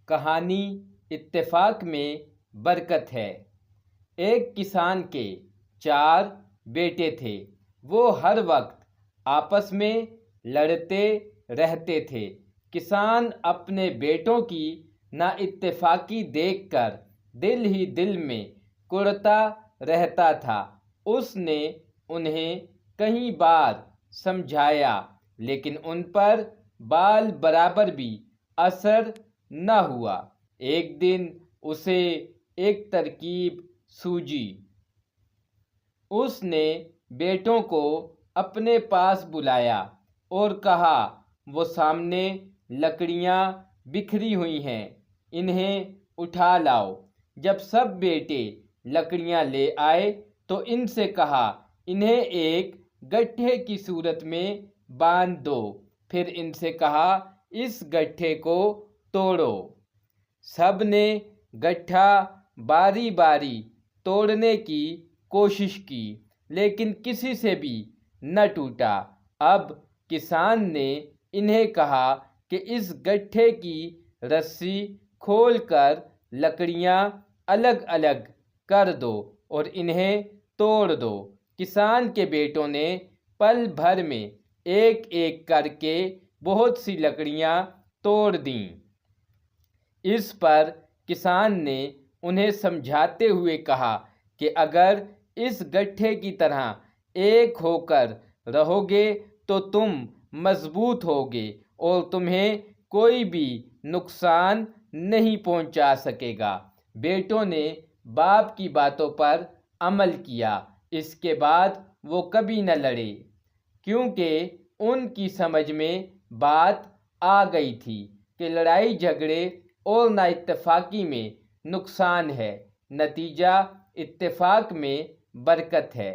کہانی اتفاق میں برکت ہے۔ ایک کسان کے 4 بیٹے تھے۔ وہ ہر وقت آپس میں لڑتے رہتے تھے۔ کسان اپنے بیٹوں کی نااتفاقی دیکھ کر دل ہی دل میں کڑھتا رہتا تھا۔ اس نے انہیں کئی بار سمجھایا لیکن ان پر بال برابر بھی اثر نہ ہوا۔ ایک دن اسے ایک ترکیب سوجھی۔ اس نے بیٹوں کو اپنے پاس بلایا اور کہا، وہ سامنے لکڑیاں بکھری ہوئی ہیں، انہیں اٹھا لاؤ۔ جب سب بیٹے لکڑیاں لے آئے تو ان سے کہا، انہیں ایک گٹھے کی صورت میں باندھ دو۔ پھر ان سے کہا، اس گٹھے کو توڑو۔ سب نے گٹھا باری باری توڑنے کی کوشش کی لیکن کسی سے بھی نہ ٹوٹا۔ اب کسان نے انہیں کہا کہ اس گٹھے کی رسی کھول کر لکڑیاں الگ الگ کر دو اور انہیں توڑ دو۔ کسان کے بیٹوں نے پل بھر میں ایک ایک کر کے بہت سی لکڑیاں توڑ دیں۔ اس پر کسان نے انہیں سمجھاتے ہوئے کہا کہ اگر اس گٹھے کی طرح ایک ہو کر رہو گے تو تم مضبوط ہوگے اور تمہیں کوئی بھی نقصان نہیں پہنچا سکے گا۔ بیٹوں نے باپ کی باتوں پر عمل کیا۔ اس کے بعد وہ کبھی نہ لڑے کیونکہ ان کی سمجھ میں بات آ گئی تھی کہ لڑائی جھگڑے اور نااتفاقی میں نقصان ہے، نتیجہ اتفاق میں برکت ہے۔